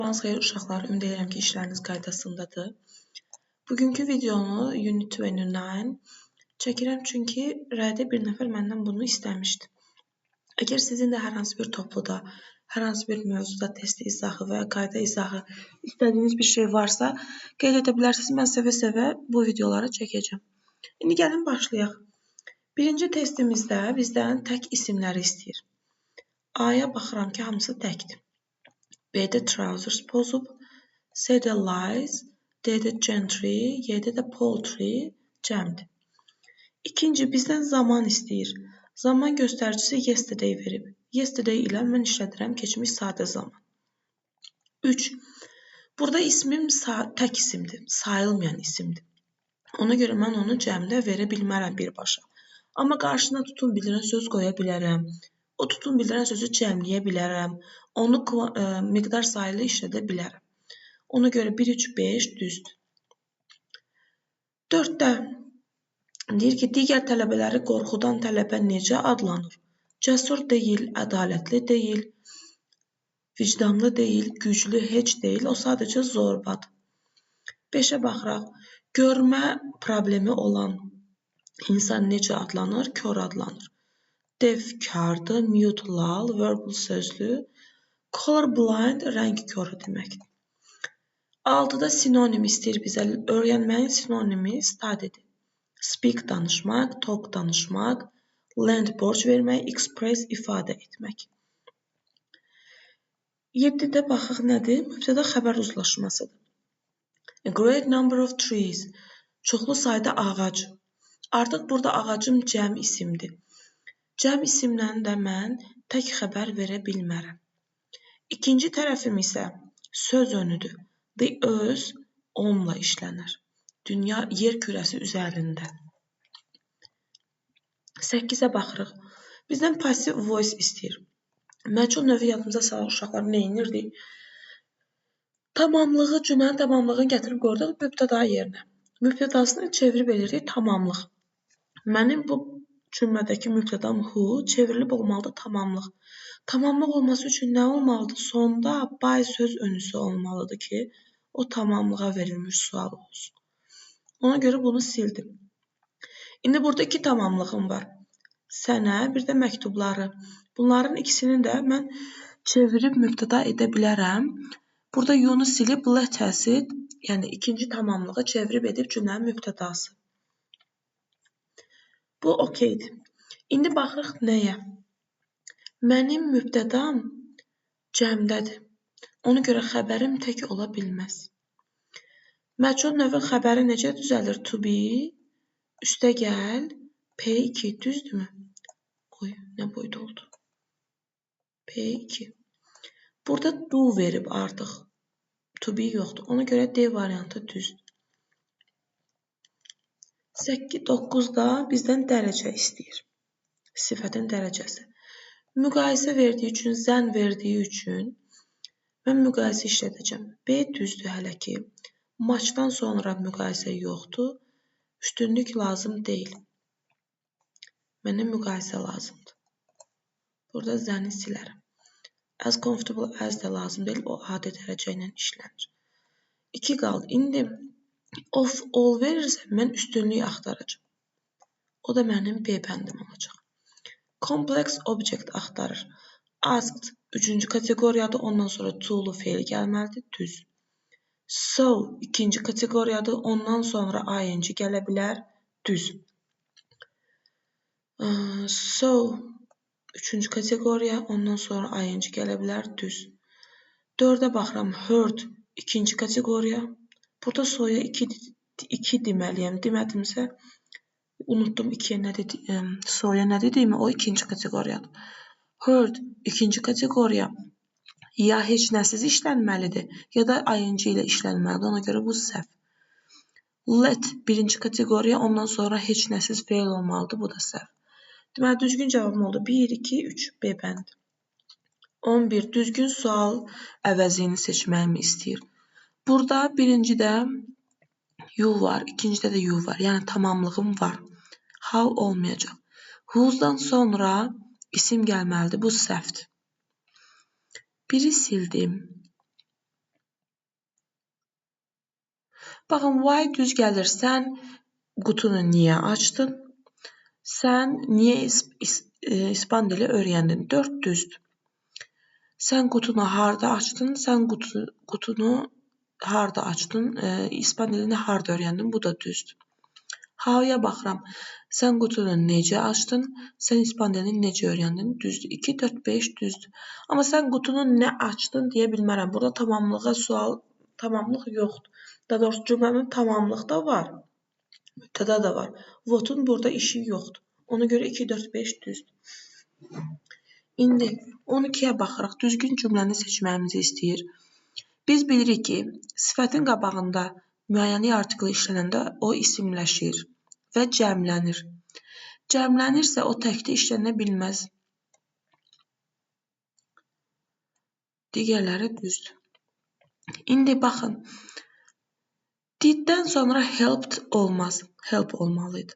Sabahınız xeyir uşaqlar, ümid edirəm ki, işləriniz qaydasındadır. Bugünkü videonu Unit 29 çəkirəm çünki rəydə bir nəfər məndən bunu istəmişdi. Əgər sizin də hər hansı bir topluda, hər hansı bir mövzuda test izahı və ya qayda izahı istədiyiniz bir şey varsa, qeyd edə bilərsiniz. Mən sevə-sevə bu videoları çəkəcəm. İndi gəlin başlayaq. Birinci testimizdə bizdən tək isimləri istəyir. A-ya baxıram ki, hamısı təkdir. B-də trousers pozub, C-də lies, D-də gentry, Y-də də poultry cəmdir. İkinci, bizdən zaman istəyir. Zaman göstəricisi yesterday verib. Yesterday ilə mən işlədirəm keçmiş sadə zaman. 3. Burada ismim tək isimdir, sayılmayan isimdir. Ona görə mən onu cəmdə verə bilmərəm birbaşa. Amma qarşına tutun bildirən söz qoya bilərəm. O tutun bildirən sözü cəmləyə bilərəm. Onu miqdar sayılı işlədə bilərəm. Ona görə 1, 3, 5 düzdür. 4-də deyir ki, digər tələbələri qorxudan tələbə necə adlanır? Cəsur deyil, ədalətli deyil, vicdanlı deyil, güclü heç deyil, o sadəcə zorbadır. 5-ə baxıraq. Görmə problemi olan insan necə adlanır? Kör adlanır. Deaf kardır, mute lal, verbal sözlü, colorblind rəng körü deməkdir. 6-da sinonim istəyir bizə. Öyrənməyin sinonimi studydir. Speak danışmaq, talk danışmaq, lend borc vermək, express ifadə etmək. 7-də baxaq nədir? Mübtəda xəbər uzlaşmasıdır. A great number of trees. Çoxlu sayda ağac. Artıq burada ağacım cəm isimdir. Cəm isimlə də mən tək xəbər verə bilmərəm. İkinci tərəfim isə söz önüdür. The öz onunla işlənir. Dünya yer kürəsi üzərində. 8-ə baxırıq. Bizdən passive voice istəyir. Məchul növü yadımıza salaq uşaqlar nə edirdik? Tamamlığı, cümlənin tamamlığını gətirib qoyduq mübtəda yerinə. Mübtədasını çevirib elirdik tamamlıq. Mənim bu cümlədəki mübtədam who çevrilib olmalıdır tamamlıq. Tamamlıq olması üçün nə olmalıdır? Sonda by söz önüsü olmalıdır ki, o tamamlığa verilmiş sual olsun. Ona görə bunu sildim. İndi burada iki tamamlığım var. Sənə, bir də məktubları. Bunların ikisini də mən çevirib mübtəda edə bilərəm. Burada you-nu silib letters-i, yəni ikinci tamamlığı çevirib edib cümlənin mübtədası. Bu okeydir. İndi baxırıq nəyə? Mənim mübtədam cəmdədir. Ona görə xəbərim tək ola bilməz. Məchul növün xəbəri necə düzəlir? To be, üstə gəl, P2, düzdürmü? Oy, nə boyda oldu? P2. Burada do verib artıq. To be yoxdur. Ona görə D variantı düzdür. 9-da bizdən dərəcə istəyir. Sifətin dərəcəsi. Müqayisə verdiyi üçün, zənn verdiyi üçün mən müqayisə işlədəcəm. B düzdür hələ ki. Maçdan sonra müqayisə yoxdur. Üstünlük lazım deyil. Mənə müqayisə lazımdır. Burada zəni silərəm. As comfortable as də lazım deyil. O adi dərəcə ilə işlənir. 2 qaldı. İndi of all verirsə, mən üstünlük axtaracağım. O da mənim B bəndim olacaq. Complex object axtarır. Asked 3-cü kateqoriyadır, ondan sonra to-lu fe'l gəlməlidir, düz. So 2-ci kateqoriyadır, ondan sonra ing gələ bilər, düz. So 3-cü kateqoriya, ondan sonra ing gələ bilər, düz. 4-ə baxıram, heard 2-ci kateqoriya. Burada soya 2 deməliyəm. Demədimsə, unutdum 2-yə nə dedim, soya nə dediyimi, o 2-ci kateqoriyadır. Heard 2-ci kateqoriya ya heç nəsiz işlənməlidir, ya da ing ilə işlənməlidir. Ona görə bu səhv. Let 1-ci kateqoriya, ondan sonra heç nəsiz fe'l olmalıdır. Bu da səhv. Deməli, düzgün cavabım oldu. 1, 2, 3, B bəndi. 11. Düzgün sual əvəzini seçməyimi istəyir. Burada birincidə you var, ikincidə də you var. Yəni tamamlığım var. How olmayacaq. Who'dan sonra isim gəlməlidir. Bu səhvdir. Biri sildim. Baxın, why düz gəlir. Sən qutunu niyə açdın? Sən niyə ispan dili öyrəndin? 4 düzdür. Sən qutunu harda açdın? Sən qutunu harda açdın? İspan dilini harda öyrəndin? Bu da düzdür. How-ya baxıram. Sən qutunu necə açdın? Sən ispan dilini necə öyrəndin? Düzdür. 2, 4, 5 düzdür. Amma sən qutunu nə açdın deyə bilmərəm. Burada tamamlıq yoxdur. Daha doğrusu cümlənin tamamlıq da var. Mübtəda da var. What'un burada işi yoxdur. Ona görə 2, 4, 5 düzdür. İndi 12-yə baxırıq. Düzgün cümləni seçməyimizi istəyir. Biz bilirik ki, sifətin qabağında müəyyən artikl işlənəndə o isimləşir və cəmlənir. Cəmlənirsə o təkdə işlənə bilməz. Digərləri düzdür. İndi baxın. Diddən sonra helped olmaz. Help olmalıydı.